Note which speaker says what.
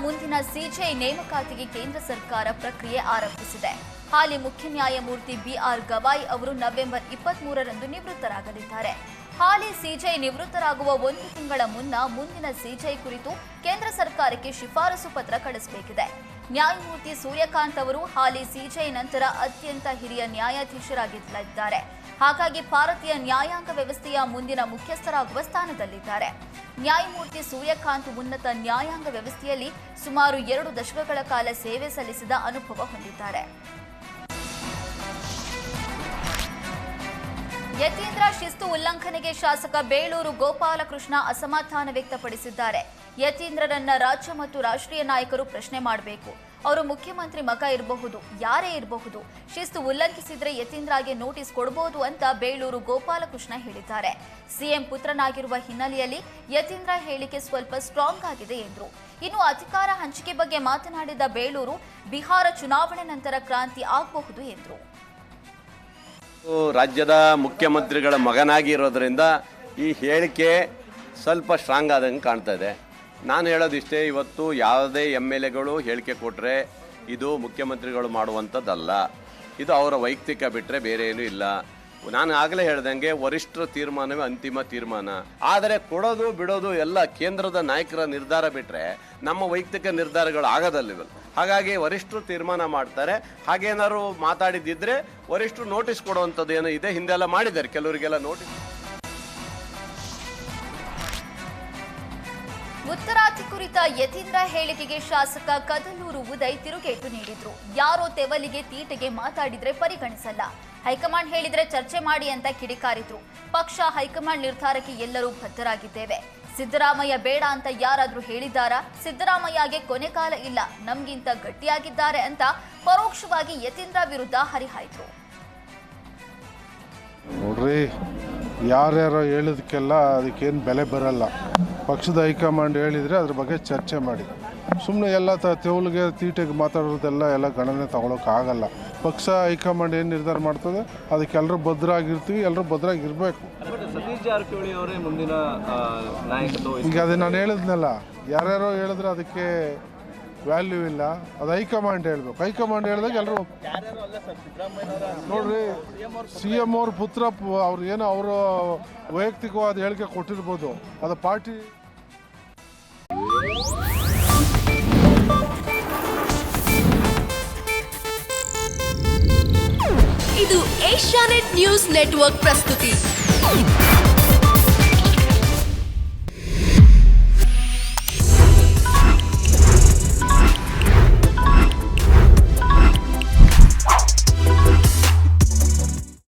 Speaker 1: ಮುಂದಿನ ಸಿಜೆ ನೇಮಕಾತಿಗೆ ಕೇಂದ್ರ ಸರ್ಕಾರ ಪ್ರಕ್ರಿಯೆ ಆರಂಭಿಸಿದೆ. ಹಾಲಿ ಮುಖ್ಯ ನ್ಯಾಯಮೂರ್ತಿ ಬಿಆರ್ ಗವಾಯ್ ಅವರು ನವೆಂಬರ್ 23ರಂದು ನಿವೃತ್ತರಾಗಲಿದ್ದಾರೆ. ಹಾಲಿ ಸಿಜೆ ನಿವೃತ್ತರಾಗುವ 1 ತಿಂಗಳ ಮುನ್ನ ಮುಂದಿನ ಸಿಜೆ ಕುರಿತು ಕೇಂದ್ರ ಸರ್ಕಾರಕ್ಕೆ ಶಿಫಾರಸು ಪತ್ರ ಕಳಿಸಬೇಕಿದೆ. ನ್ಯಾಯಮೂರ್ತಿ ಸೂರ್ಯಕಾಂತ್ ಅವರು ಹಾಲಿ ಸಿಜೆ ನಂತರ ಅತ್ಯಂತ ಹಿರಿಯ ನ್ಯಾಯಾಧೀಶರಾಗಿದ್ದಾರೆ. ಹಾಗಾಗಿ ಭಾರತೀಯ ನ್ಯಾಯಾಂಗ ವ್ಯವಸ್ಥೆಯ ಮುಂದಿನ ಮುಖ್ಯಸ್ಥರಾಗುವ ಸ್ಥಾನದಲ್ಲಿದ್ದಾರೆ. ನ್ಯಾಯಮೂರ್ತಿ ಸೂರ್ಯಕಾಂತ್ ಉನ್ನತ ನ್ಯಾಯಾಂಗ ವ್ಯವಸ್ಥೆಯಲ್ಲಿ ಸುಮಾರು 2 ದಶಕಗಳ ಕಾಲ ಸೇವೆ ಸಲ್ಲಿಸಿದ ಅನುಭವ ಹೊಂದಿದ್ದಾರೆ. ಯತೀಂದ್ರ ಶಿಸ್ತು ಉಲ್ಲಂಘನೆಗೆ ಶಾಸಕ ಬೇಳೂರು ಗೋಪಾಲಕೃಷ್ಣ ಅಸಮಾಧಾನ ವ್ಯಕ್ತಪಡಿಸಿದ್ದಾರೆ. ಯತೀಂದ್ರರನ್ನ ರಾಜ್ಯ ಮತ್ತು ರಾಷ್ಟ್ರೀಯ ನಾಯಕರು ಪ್ರಶ್ನೆ ಮಾಡಬೇಕು. ಅವರು ಮುಖ್ಯಮಂತ್ರಿ ಮಗ ಇರಬಹುದು, ಯಾರೇ ಇರಬಹುದು. ಶಿಸ್ತು ಉಲ್ಲಂಘಿಸಿದ್ರೆ ಯತೀಂದ್ರಗೆ ನೋಟಿಸ್ ಕೊಡಬಹುದು ಅಂತ ಬೇಳೂರು ಗೋಪಾಲಕೃಷ್ಣ ಹೇಳಿದ್ದಾರೆ. ಸಿಎಂ ಪುತ್ರನಾಗಿರುವ ಹಿನ್ನೆಲೆಯಲ್ಲಿ ಯತೀಂದ್ರ ಹೇಳಿಕೆ ಸ್ವಲ್ಪ ಸ್ಟ್ರಾಂಗ್ ಆಗಿದೆ ಎಂದರು. ಇನ್ನು ಅಧಿಕಾರ ಹಂಚಿಕೆ ಬಗ್ಗೆ ಮಾತನಾಡಿದ ಬೇಳೂರು, ಬಿಹಾರ ಚುನಾವಣೆ ನಂತರ ಕ್ರಾಂತಿ ಆಗಬಹುದು ಎಂದರು.
Speaker 2: ರಾಜ್ಯದ ಮುಖ್ಯಮಂತ್ರಿಗಳ ಮಗನಾಗಿ ಇರೋದ್ರಿಂದ ಈ ಹೇಳಿಕೆ ಸ್ವಲ್ಪ ಸ್ಟ್ರಾಂಗ್ ಆದಂಗೆ ಕಾಣ್ತಾ ಇದೆ. ನಾನು ಹೇಳೋದಿಷ್ಟೇ, ಇವತ್ತು ಯಾವುದೇ MLAಗಳು ಹೇಳಿಕೆ ಕೊಟ್ಟರೆ ಇದು ಮುಖ್ಯಮಂತ್ರಿಗಳು ಮಾಡುವಂಥದ್ದಲ್ಲ. ಇದು ಅವರ ವೈಯಕ್ತಿಕ ಬಿಟ್ಟರೆ ಬೇರೆ ಏನೂ ಇಲ್ಲ. ನಾನು ಆಗಲೇ ಹೇಳ್ದಂಗೆ ವರಿಷ್ಠರ ತೀರ್ಮಾನವೇ ಅಂತಿಮ ತೀರ್ಮಾನ. ಆದರೆ ಕೊಡೋದು ಬಿಡೋದು ಎಲ್ಲ ಕೇಂದ್ರದ ನಾಯಕರ ನಿರ್ಧಾರ ಬಿಟ್ಟರೆ ನಮ್ಮ ವೈಯಕ್ತಿಕ ನಿರ್ಧಾರಗಳು ಆಗೋದಲ್ಲಿವಲ್ಲ. ಹಾಗಾಗಿ ವರಿಷ್ಠರು ತೀರ್ಮಾನ ಮಾಡ್ತಾರೆ. ಹಾಗೇನಾದ್ರು ಮಾತಾಡಿದ್ದಿದ್ರೆ ವರಿಷ್ಠರು ನೋಟಿಸ್ ಕೊಡುವಂಥದ್ದು ಏನೋ ಇದೆ, ಹಿಂದೆಲ್ಲ ಮಾಡಿದ್ದಾರೆ, ಕೆಲವರಿಗೆಲ್ಲ ನೋಟಿಸ್.
Speaker 1: ಉತ್ತರಾತಿ ಕುರಿತ ಯತೀಂದ್ರ ಹೇಳಿಕೆಗೆ ಶಾಸಕ ಕದಲೂರು ಉದಯ್ ತಿರುಗೇಟು ನೀಡಿದ್ರು. ಯಾರೋ ತೆವಲಿಗೆ ತೀಟೆಗೆ ಮಾತಾಡಿದ್ರೆ ಪರಿಗಣಿಸಲ್ಲ, ಹೈಕಮಾಂಡ್ ಹೇಳಿದ್ರೆ ಚರ್ಚೆ ಮಾಡಿ ಅಂತ ಕಿಡಿಕಾರಿದ್ರು. ಪಕ್ಷ ಹೈಕಮಾಂಡ್ ನಿರ್ಧಾರಕ್ಕೆ ಎಲ್ಲರೂ ಬದ್ಧರಾಗಿದ್ದೇವೆ. ಸಿದ್ದರಾಮಯ್ಯ ಬೇಡ ಅಂತ ಯಾರಾದ್ರೂ ಹೇಳಿದ್ದಾರಾ? ಸಿದ್ದರಾಮಯ್ಯಗೆ ಕೊನೆಕಾಲ ಇಲ್ಲ, ನಮ್ಗಿಂತ ಗಟ್ಟಿಯಾಗಿದ್ದಾರೆ ಅಂತ ಪರೋಕ್ಷವಾಗಿ ಯತೀಂದ್ರ ವಿರುದ್ಧ ಹರಿಹಾಯ್ತು.
Speaker 3: ನೋಡ್ರಿ, ಯಾರ್ಯಾರೋ ಹೇಳಿದಕ್ಕೆಲ್ಲ ಅದಕ್ಕೇನು ಬೆಲೆ ಬರಲ್ಲ. ಪಕ್ಷದ ಹೈಕಮಾಂಡ್ ಹೇಳಿದರೆ ಅದ್ರ ಬಗ್ಗೆ ಚರ್ಚೆ ಮಾಡಿ. ಸುಮ್ಮನೆ ಎಲ್ಲ ತೆವಲಿಗೆ ತೀಟೆಗೆ ಮಾತಾಡೋದೆಲ್ಲ ಗಣನೆ ತಗೊಳಕ್ಕಾಗಲ್ಲ. ಪಕ್ಷ ಹೈಕಮಾಂಡ್ ಏನು ನಿರ್ಧಾರ ಮಾಡ್ತದೆ ಅದಕ್ಕೆ ಎಲ್ಲರೂ ಭದ್ರಾಗಿರ್ತೀವಿ, ಎಲ್ಲರೂ ಭದ್ರಾಗಿರ್ಬೇಕು.
Speaker 4: ಸತೀಶ್ ಜಾರಕಿಹೊಳಿ ಅವರೇ ಮುಂದಿನ ನಾಯಕತ್ವ.
Speaker 3: ಈಗ ಅದೇ ನಾನು ಹೇಳಿದ್ನಲ್ಲ, ಯಾರ್ಯಾರೋ ಹೇಳಿದ್ರೆ ಅದಕ್ಕೆ ವ್ಯಾಲ್ಯೂ ಇಲ್ಲ. ಅದು ಹೈಕಮಾಂಡ್ ಹೇಳ್ಬೇಕು. ಹೈಕಮಾಂಡ್ ಹೇಳಿದಾಗ ಎಲ್ಲರೂ ನೋಡ್ರಿ, CM ಅವ್ರ ಪುತ್ರ ಅವ್ರು ಏನೋ ಅವರು ವೈಯಕ್ತಿಕವಾದ ಹೇಳಿಕೆ ಕೊಟ್ಟಿರ್ಬೋದು, ಅದು ಪಾರ್ಟಿ.
Speaker 5: ಇದು ಏಷ್ಯಾನೆಟ್ ನ್ಯೂಸ್ ನೆಟ್ವರ್ಕ್ ಪ್ರಸ್ತುತಿ.